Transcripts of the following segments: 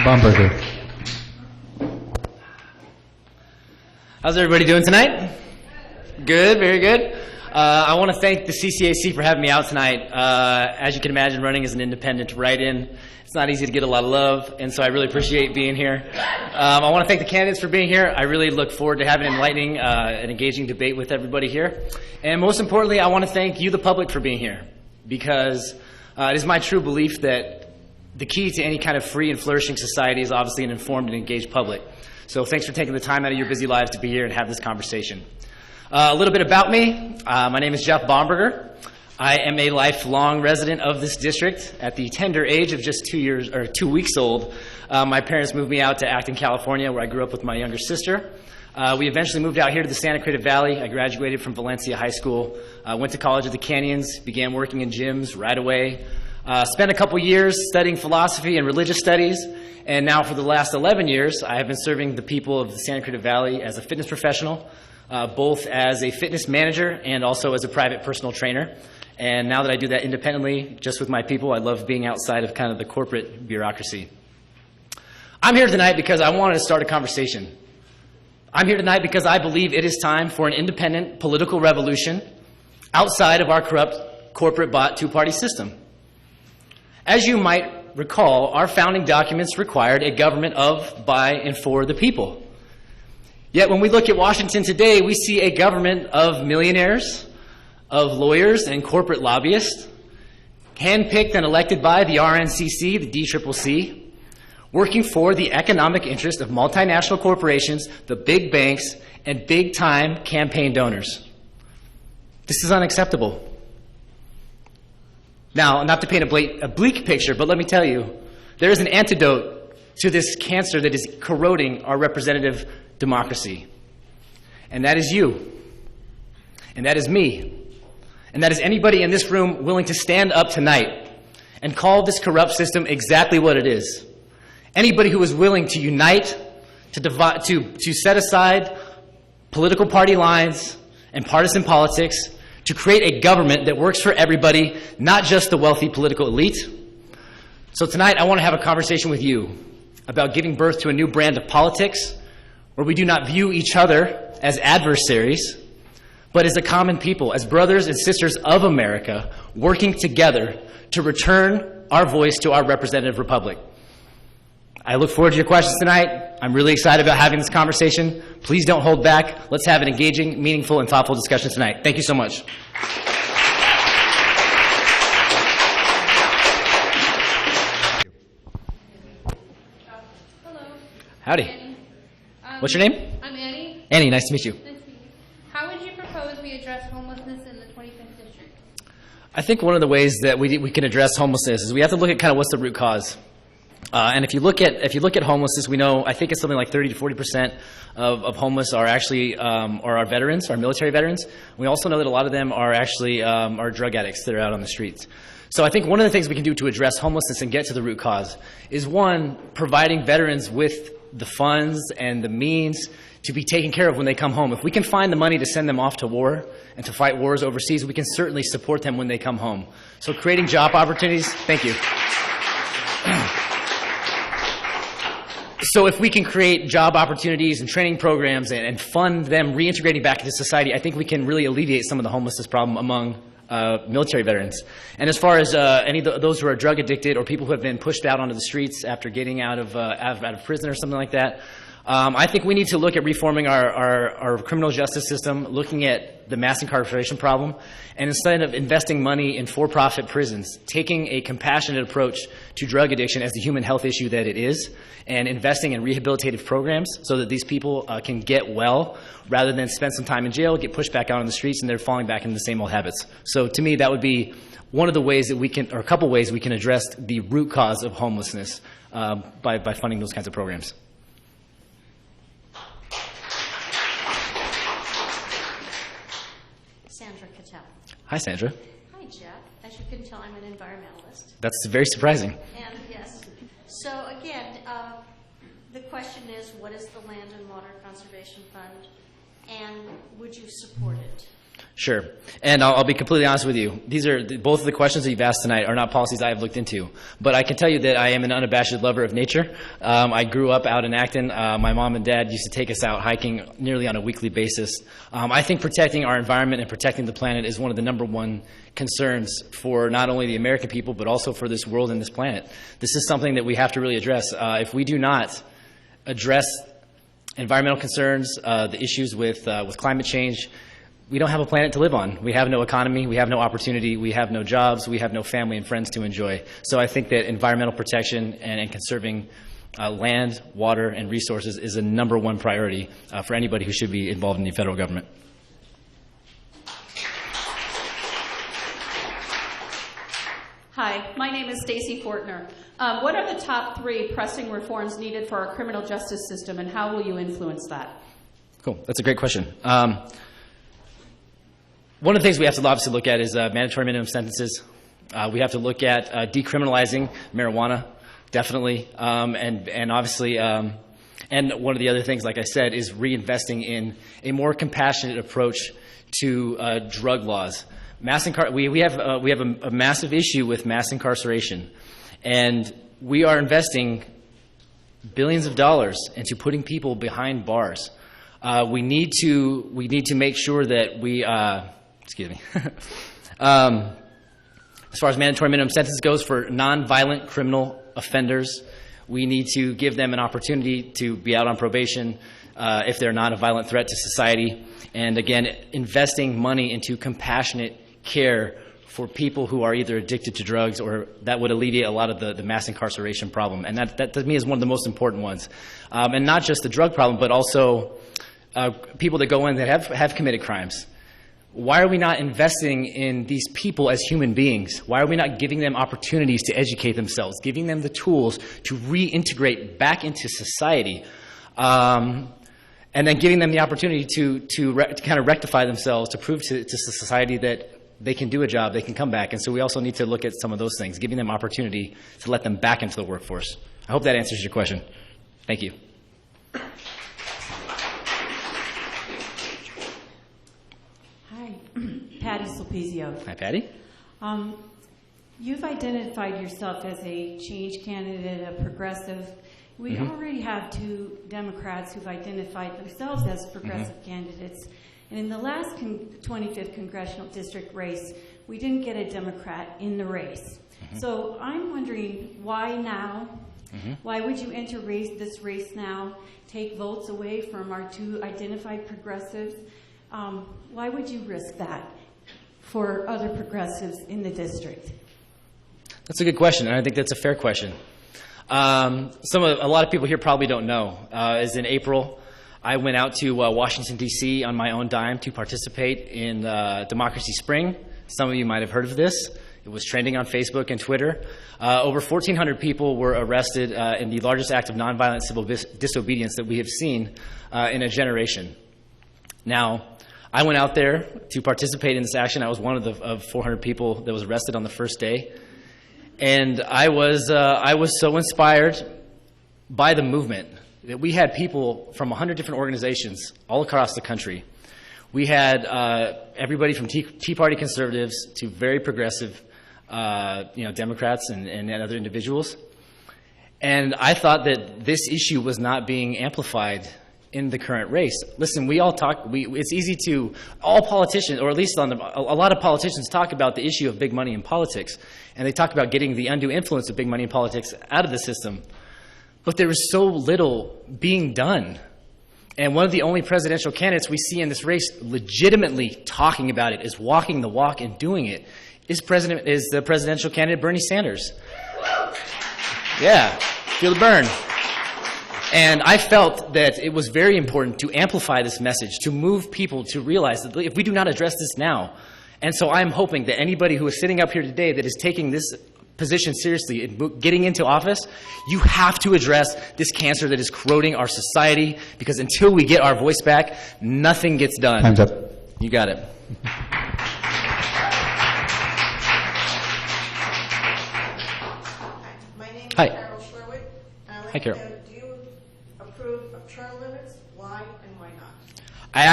Bomberger. How's everybody doing tonight? Good, very good. I want to thank the CCAC for having me out tonight. As you can imagine, running as an independent write-in, it's not easy to get a lot of love, and so I really appreciate being here. I want to thank the candidates for being here. I really look forward to having an enlightening and engaging debate with everybody here. And most importantly, I want to thank you, the public, for being here, because it is my true belief that the key to any kind of free and flourishing society is obviously an informed and engaged public. So thanks for taking the time out of your busy lives to be here and have this conversation. A little bit about me. My name is Jeff Bomberger. I am a lifelong resident of this district. At the tender age of just 2 weeks old, my parents moved me out to Acton, California, where I grew up with my younger sister. We eventually moved out here to the Santa Cruz Valley. I graduated from Valencia High School, went to college at the Canyons, began working in gyms right away. Spent a couple years studying philosophy and religious studies, and now for the last 11 years, I have been serving the people of the Santa Cruz Valley as a fitness professional, both as a fitness manager and also as a private personal trainer. And now that I do that independently, just with my people, I love being outside of kind of the corporate bureaucracy. I'm here tonight because I wanted to start a conversation. I'm here tonight because I believe it is time for an independent political revolution outside of our corrupt, corporate-bought two-party system. As you might recall, our founding documents required a government of, by, and for the people. Yet when we look at Washington today, we see a government of millionaires, of lawyers and corporate lobbyists, handpicked and elected by the RNCC, the DCCC, working for the economic interest of multinational corporations, the big banks, and big-time campaign donors. This is unacceptable. Now, not to paint a bleak picture, but let me tell you, there is an antidote to this cancer that is corroding our representative democracy. And that is you. And that is me. And that is anybody in this room willing to stand up tonight and call this corrupt system exactly what it is. Anybody who is willing to unite, to set aside political party lines and partisan politics, to create a government that works for everybody, not just the wealthy political elite. So tonight I want to have a conversation with you about giving birth to a new brand of politics where we do not view each other as adversaries, but as a common people, as brothers and sisters of America, working together to return our voice to our representative republic. I look forward to your questions tonight. I'm really excited about having this conversation. Please don't hold back. Let's have an engaging, meaningful, and thoughtful discussion tonight. Thank you so much. Hello. Howdy. Annie. What's your name? I'm Annie. Annie, nice to meet you. Nice to meet you. How would you propose we address homelessness in the 25th district? I think one of the ways that we can address homelessness is we have to look at kind of what's the root cause. And if you look at homelessness, we know, I think it's something like 30 to 40% of homeless are actually are our veterans, our military veterans. We also know that a lot of them are actually are drug addicts that are out on the streets. So I think one of the things we can do to address homelessness and get to the root cause is, one, providing veterans with the funds and the means to be taken care of when they come home. If we can find the money to send them off to war and to fight wars overseas, we can certainly support them when they come home. So creating job opportunities, thank you. So if we can create job opportunities and training programs and fund them reintegrating back into society, I think we can really alleviate some of the homelessness problem among military veterans. And as far as any of those who are drug addicted or people who have been pushed out onto the streets after getting out of prison or something like that, I think we need to look at reforming our criminal justice system, looking at the mass incarceration problem, and instead of investing money in for-profit prisons, taking a compassionate approach to drug addiction as the human health issue that it is, and investing in rehabilitative programs so that these people can get well rather than spend some time in jail, get pushed back out on the streets, and they're falling back into the same old habits. So to me, that would be one of the ways that we can, or a couple ways we can address the root cause of homelessness by funding those kinds of programs. Hi, Sandra. Hi, Jeff. As you can tell, I'm an environmentalist. That's very surprising. And yes. So again, the question is, what is the Land and Water Conservation Fund, and would you support it? Sure. And I'll be completely honest with you. These are both of the questions that you've asked tonight are not policies I have looked into. But I can tell you that I am an unabashed lover of nature. I grew up out in Acton. My mom and dad used to take us out hiking nearly on a weekly basis. I think protecting our environment and protecting the planet is one of the #1 concerns for not only the American people, but also for this world and this planet. This is something that we have to really address. If we do not address environmental concerns, the issues with climate change, we don't have a planet to live on. We have no economy, we have no opportunity, we have no jobs, we have no family and friends to enjoy. So I think that environmental protection and conserving land, water, and resources is a #1 priority for anybody who should be involved in the federal government. Hi, my name is Stacy Fortner. What are the top 3 pressing reforms needed for our criminal justice system, and how will you influence that? Cool, that's a great question. One of the things we have to obviously look at is mandatory minimum sentences. We have to look at decriminalizing marijuana, definitely, and obviously, and one of the other things, like I said, is reinvesting in a more compassionate approach to drug laws. We have a massive issue with mass incarceration, and we are investing billions of dollars into putting people behind bars. We need to make sure that we. Excuse me. As far as mandatory minimum sentence goes for nonviolent criminal offenders, we need to give them an opportunity to be out on probation if they're not a violent threat to society. And again, investing money into compassionate care for people who are either addicted to drugs, or that would alleviate a lot of the mass incarceration problem. And that to me is one of the most important ones. And not just the drug problem, but also people that go in that have committed crimes. Why are we not investing in these people as human beings? Why are we not giving them opportunities to educate themselves, giving them the tools to reintegrate back into society, and then giving them the opportunity to kind of rectify themselves, to prove to society that they can do a job, they can come back. And so we also need to look at some of those things, giving them opportunity to let them back into the workforce. I hope that answers your question. Thank you. Patty Sulpizio. Hi, Patty. You've identified yourself as a change candidate, a progressive. We already have 2 Democrats who've identified themselves as progressive candidates. And in the last 25th Congressional District race, we didn't get a Democrat in the race. So I'm wondering, why now? Why would you enter this race now, take votes away from our 2 identified progressives? Why would you risk that for other progressives in the district? That's a good question, and I think that's a fair question. A lot of people here probably don't know. Is in April, I went out to Washington, D.C. on my own dime to participate in Democracy Spring. Some of you might have heard of this. It was trending on Facebook and Twitter. Over 1,400 people were arrested in the largest act of nonviolent civil disobedience that we have seen in a generation. Now, I went out there to participate in this action. I was one of 400 people that was arrested on the first day. And I was so inspired by the movement that we had people from 100 different organizations all across the country. We had everybody from Tea Party conservatives to very progressive Democrats and other individuals. And I thought that this issue was not being amplified in the current race. Listen, we all talk, it's easy to, all politicians, or at least a lot of politicians talk about the issue of big money in politics, and they talk about getting the undue influence of big money in politics out of the system. But there is so little being done. And one of the only presidential candidates we see in this race legitimately talking about it, is walking the walk and doing it, is the presidential candidate Bernie Sanders. Yeah, feel the burn. And I felt that it was very important to amplify this message, to move people to realize that if we do not address this now, and so I'm hoping that anybody who is sitting up here today that is taking this position seriously and getting into office, you have to address this cancer that is corroding our society, because until we get our voice back, nothing gets done. Time's up. You got it. My name is Hi. Carol Sherwood. I'd like Hi, Carol. to know, do you approve of term limits? Why and why I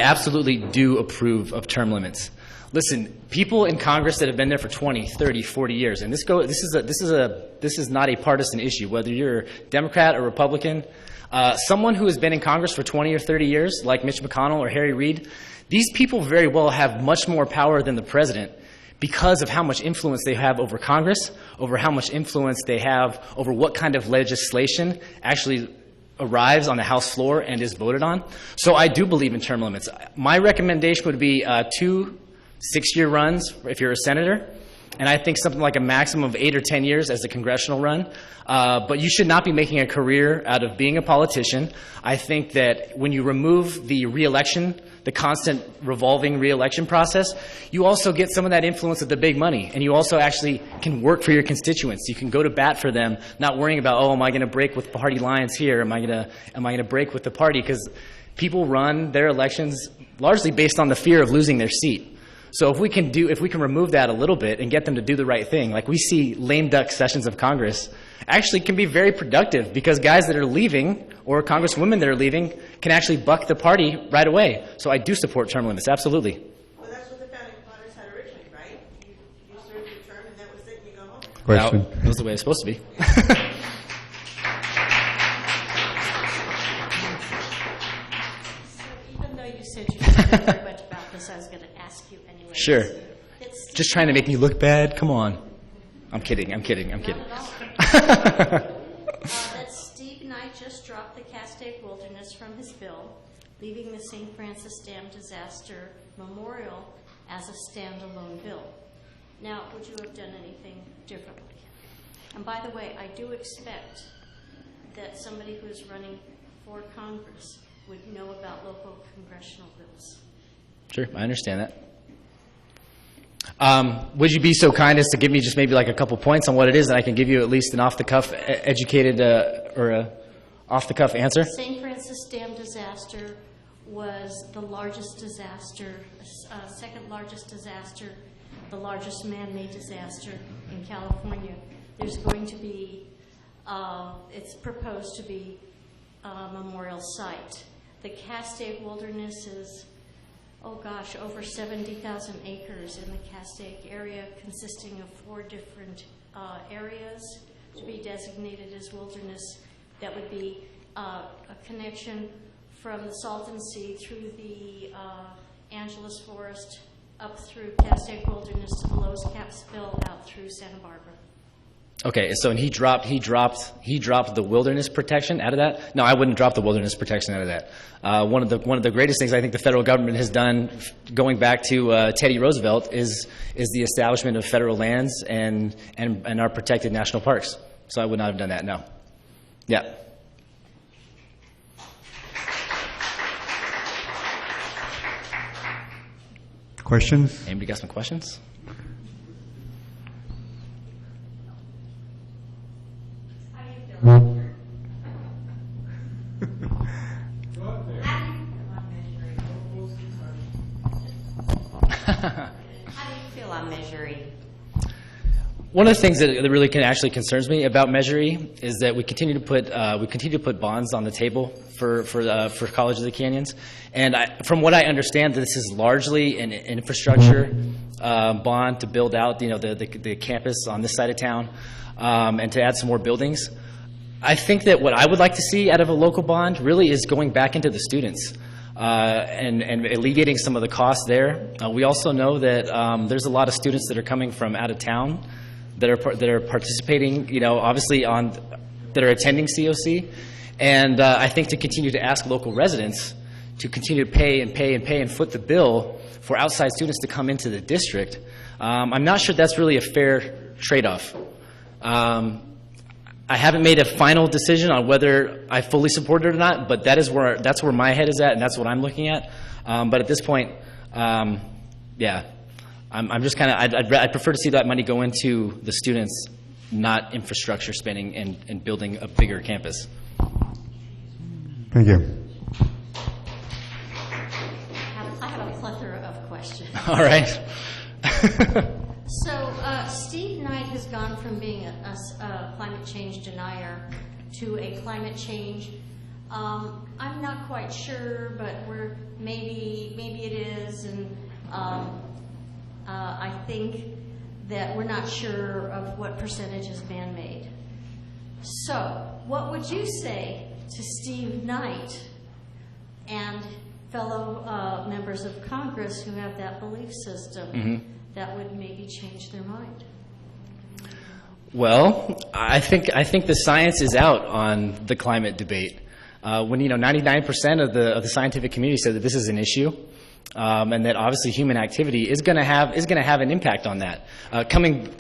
absolutely do approve of term limits. Listen, people in Congress that have been there for 20, 30, 40 years, and this is not a partisan issue, whether you're a Democrat or Republican. Someone who has been in Congress for 20 or 30 years, like Mitch McConnell or Harry Reid, these people very well have much more power than the president because of how much influence they have over Congress, over how much influence they have over what kind of legislation actually arrives on the House floor and is voted on. So I do believe in term limits. My recommendation would be 2 6-year runs if you're a senator, and I think something like a maximum of 8 or 10 years as a congressional run. But you should not be making a career out of being a politician. I think that when you remove the re-election, the constant revolving re-election process, you also get some of that influence of the big money, and you also actually can work for your constituents. You can go to bat for them, not worrying about, oh, am I going to break with party lines here? Am I going to break with the party? Because people run their elections largely based on the fear of losing their seat. So if we can remove that a little bit and get them to do the right thing, like we see lame duck sessions of Congress, actually can be very productive because guys that are leaving or congresswomen that are leaving can actually buck the party right away. So I do support term limits, absolutely. Well, that's what the founding fathers had originally, right? You served your term and that was it and you go home. Question. That was the way it's supposed to be. So even though you said you didn't know very much about this, I was going to ask you anyway. Sure. It's Just trying to make me look bad? Come on. I'm kidding. not at all. That Steve Knight just dropped the Castaic Wilderness from his bill, leaving the St. Francis Dam Disaster Memorial as a standalone bill. Now, would you have done anything differently? And by the way, I do expect that somebody who is running for Congress would know about local congressional bills. Sure, I understand that. Would you be so kind as to give me just maybe like a couple points on what it is, and I can give you at least an off-the-cuff educated or a off-the-cuff answer? St. Francis Dam disaster was the largest disaster, second largest disaster, the largest man-made disaster in California. There's going to be, it's proposed to be a memorial site. The Castaic Wilderness is, oh gosh, over 70,000 acres in the Castaic area, consisting of 4 different areas to be designated as wilderness. That would be a connection from the Salton Sea through the Angeles Forest, up through Castaic Wilderness to the Los Capsville, out through Santa Barbara. Okay, so and he dropped the wilderness protection out of that. No, I wouldn't drop the wilderness protection out of that. One of the greatest things I think the federal government has done, going back to Teddy Roosevelt, is the establishment of federal lands and our protected national parks. So I would not have done that. No. Yeah. Questions? Anybody got some questions? How do you feel on measuring? One of the things that really actually concerns me about Measury is that we continue to put bonds on the table for College of the Canyons, and from what I understand, this is largely an infrastructure bond to build out the campus on this side of town and to add some more buildings. I think that what I would like to see out of a local bond really is going back into the students and alleviating some of the costs there. We also know that there's a lot of students that are coming from out of town that are participating, obviously that are attending COC, and I think to continue to ask local residents to continue to pay and foot the bill for outside students to come into the district. I'm not sure that's really a fair trade-off. I haven't made a final decision on whether I fully support it or not, but that's where my head is at, and that's what I'm looking at. But at this point, yeah, I'm just kind of I'd prefer to see that money go into the students, not infrastructure spending and building a bigger campus. Thank you. I have a plethora of questions. All right. So Steve Knight has gone from being a climate change denier to a climate change I'm not quite sure, but maybe it is, and I think that we're not sure of what percentage is man-made. So, what would you say to Steve Knight and fellow members of Congress who have that belief system that would maybe change their mind? Well, I think the science is out on the climate debate. When 99% of the scientific community said that this is an issue, and that obviously human activity is going to have an impact on that. Coming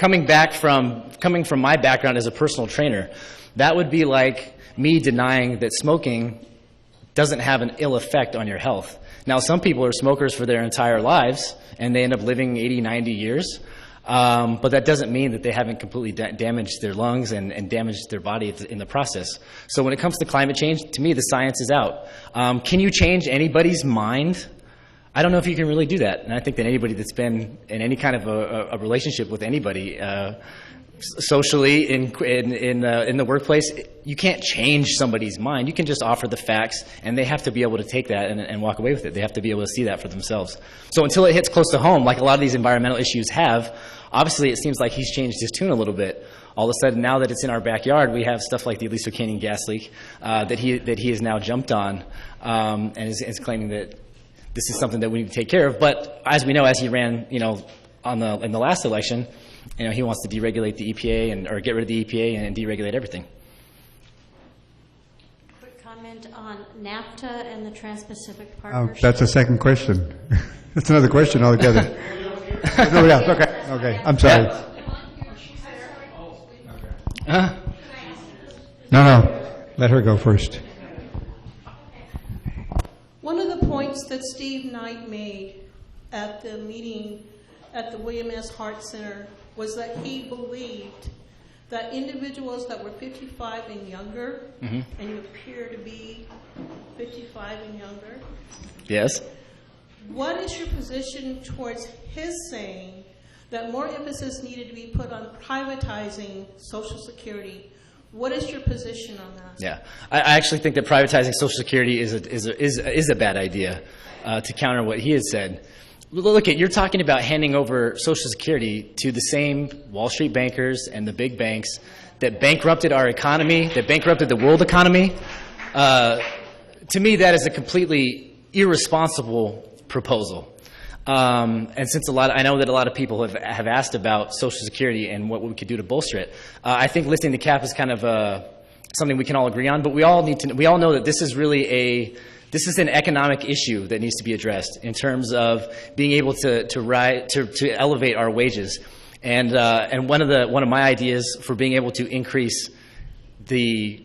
from my background as a personal trainer, that would be like me denying that smoking doesn't have an ill effect on your health. Now, some people are smokers for their entire lives, and they end up living 80, 90 years. But that doesn't mean that they haven't completely damaged their lungs and damaged their body in the process. So when it comes to climate change, to me, the science is out. Can you change anybody's mind? I don't know if you can really do that. And I think that anybody that's been in any kind of a relationship with anybody, socially, in the workplace, you can't change somebody's mind. You can just offer the facts, and they have to be able to take that and walk away with it. They have to be able to see that for themselves. So until it hits close to home, like a lot of these environmental issues have, obviously it seems like he's changed his tune a little bit. All of a sudden, now that it's in our backyard, we have stuff like the Aliso Canyon gas leak that he has now jumped on, and is claiming that this is something that we need to take care of. But as we know, as he ran, in the last election, he wants to deregulate the EPA or get rid of the EPA and deregulate everything. Quick comment on NAFTA and the Trans-Pacific Partnership. That's a second question. That's another question altogether. No, yeah, okay. I'm sorry. No. Let her go first. One of the points that Steve Knight made at the meeting at the William S. Hart Center was that he believed that individuals that were 55 and younger, and you appear to be 55 and younger. Yes. What is your position towards his saying that more emphasis needed to be put on privatizing Social Security? What is your position on that? Yeah, I actually think that privatizing Social Security is a bad idea. To counter what he had said, look, you're talking about handing over Social Security to the same Wall Street bankers and the big banks that bankrupted our economy, that bankrupted the world economy. To me, that is a completely irresponsible proposal. And since I know that a lot of people have asked about Social Security and what we could do to bolster it, I think lifting the cap is kind of something we can all agree on. But we all know that this is really an economic issue that needs to be addressed in terms of being able to elevate our wages. And one of my ideas for being able to increase to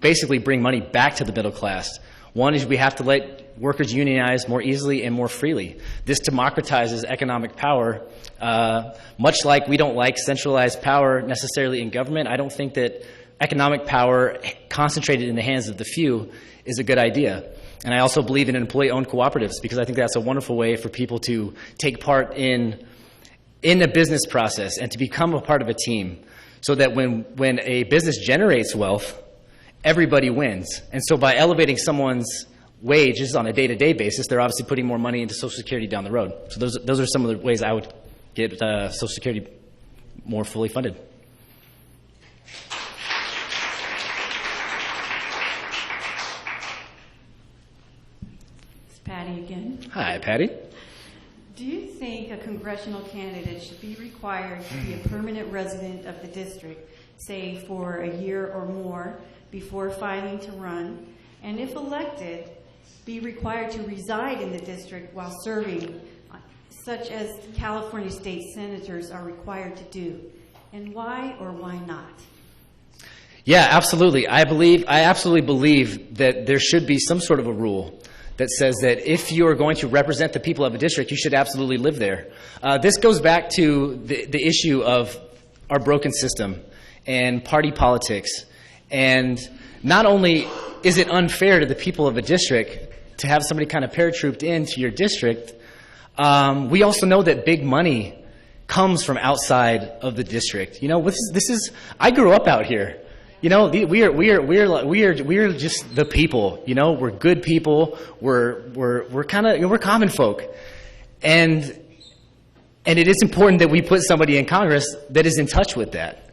basically bring money back to the middle class. One is we have to let workers unionize more easily and more freely. This democratizes economic power. Much like we don't like centralized power necessarily in government, I don't think that economic power concentrated in the hands of the few is a good idea. And I also believe in employee-owned cooperatives because I think that's a wonderful way for people to take part in a business process and to become a part of a team so that when a business generates wealth, everybody wins. And so by elevating someone's wages on a day-to-day basis, they're obviously putting more money into Social Security down the road. So those are some of the ways I would get Social Security more fully funded. It's Patty again. Hi, Patty. Do you think a congressional candidate should be required to be a permanent resident of the district, say for a year or more, before filing to run, and if elected, be required to reside in the district while serving, such as California state senators are required to do? And why or why not? Yeah, absolutely. I absolutely believe that there should be some sort of a rule that says that if you are going to represent the people of a district, you should absolutely live there. This goes back to the issue of our broken system and party politics. And not only is it unfair to the people of a district to have somebody kind of paratrooped into your district, we also know that big money comes from outside of the district. I grew up out here. You know, we are just the people. You know, we're good people. We're kind of, you know, we're common folk, and it is important that we put somebody in Congress that is in touch with that.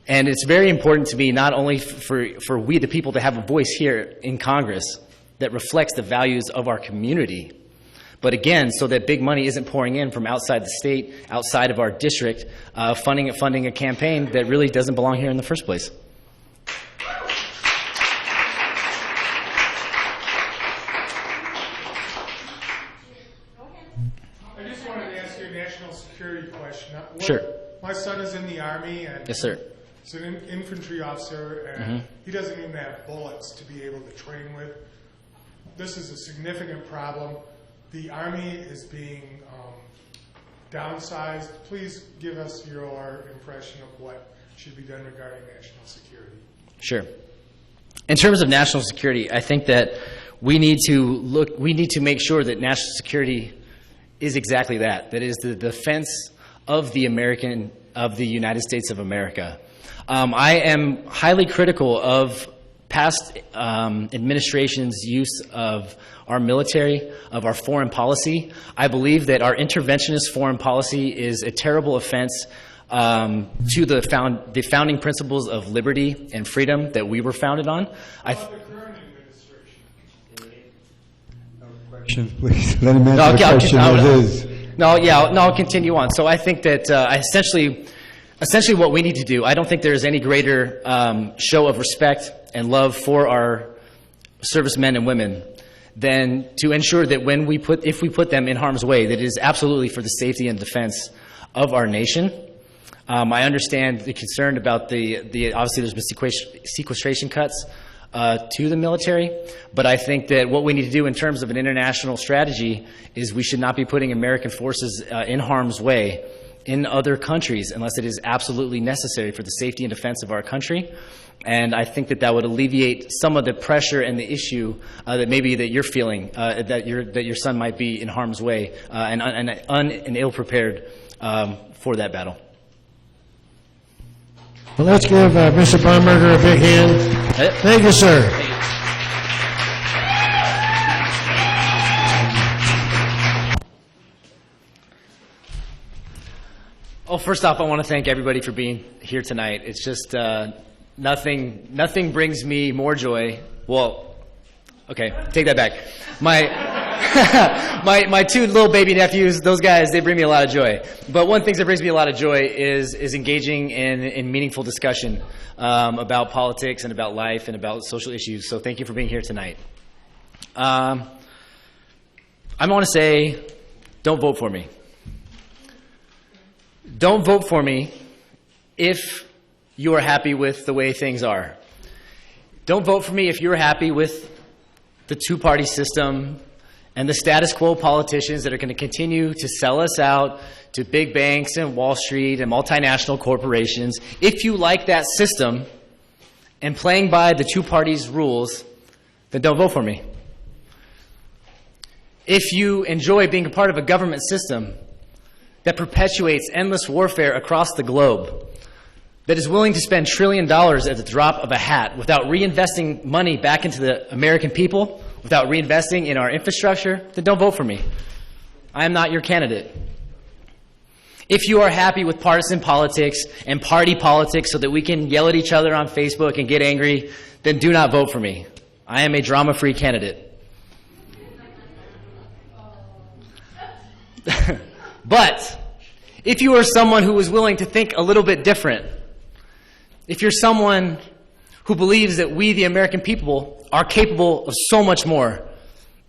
And it's very important to me, not only for we the people to have a voice here in Congress that reflects the values of our community, but again, so that big money isn't pouring in from outside the state, outside of our district, funding a campaign that really doesn't belong here in the first place. I just wanted to ask you a national security question. Sure. My son is in the Army, and Yes, sir. he's an infantry officer, and he doesn't even have bullets to be able to train with. This is a significant problem. The Army is being downsized. Please give us your impression of what should be done regarding national security. Sure. In terms of national security, I think that we need to make sure that national security is exactly that. That is the defense of the United States of America. I am highly critical of past administration's use of our military, of our foreign policy. I believe that our interventionist foreign policy is a terrible offense to the founding principles of liberty and freedom that we were founded on. How about the current administration? Questions, please. Let him answer the question as is. I'll continue on. So I think that essentially what we need to do, I don't think there is any greater show of respect and love for our servicemen and women than to ensure that if we put them in harm's way, that it is absolutely for the safety and defense of our nation. I understand the concern about obviously there's been sequestration cuts to the military, but I think that what we need to do in terms of an international strategy is we should not be putting American forces in harm's way in other countries unless it is absolutely necessary for the safety and defense of our country. And I think that would alleviate some of the pressure and the issue that you're feeling, that your son might be in harm's way and ill-prepared for that battle. Well, let's give Mr. Bomberger a big hand. Thank you, sir. Oh, first off, I want to thank everybody for being here tonight. It's just nothing brings me more joy. Well, okay, take that back. My two little baby nephews, those guys, they bring me a lot of joy. But one thing that brings me a lot of joy is engaging in meaningful discussion about politics and about life and about social issues. So thank you for being here tonight. I want to say, don't vote for me. Don't vote for me if you are happy with the way things are. Don't vote for me if you're happy with the two-party system and the status quo politicians that are going to continue to sell us out to big banks and Wall Street and multinational corporations. If you like that system and playing by the two parties' rules, then don't vote for me. If you enjoy being a part of a government system that perpetuates endless warfare across the globe, that is willing to spend $1 trillion at the drop of a hat without reinvesting money back into the American people, without reinvesting in our infrastructure, then don't vote for me. I am not your candidate. If you are happy with partisan politics and party politics so that we can yell at each other on Facebook and get angry, then do not vote for me. I am a drama-free candidate. But if you are someone who is willing to think a little bit different, if you're someone who believes that we, the American people, are capable of so much more,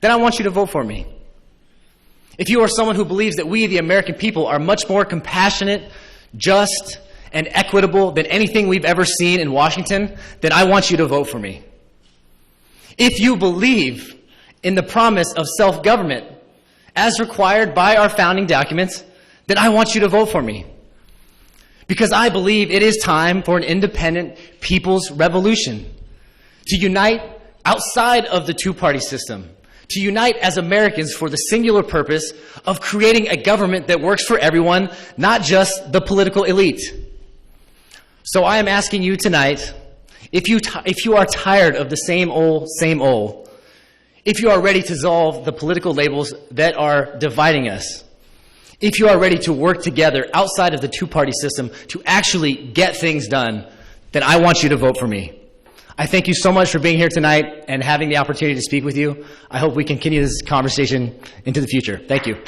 then I want you to vote for me. If you are someone who believes that we, the American people, are much more compassionate, just, and equitable than anything we've ever seen in Washington, then I want you to vote for me. If you believe in the promise of self-government as required by our founding documents, then I want you to vote for me. Because I believe it is time for an independent people's revolution, to unite outside of the two-party system, to unite as Americans for the singular purpose of creating a government that works for everyone, not just the political elite. So I am asking you tonight, if you are tired of the same old, if you are ready to dissolve the political labels that are dividing us, if you are ready to work together outside of the two-party system to actually get things done, then I want you to vote for me. I thank you so much for being here tonight and having the opportunity to speak with you. I hope we continue this conversation into the future. Thank you.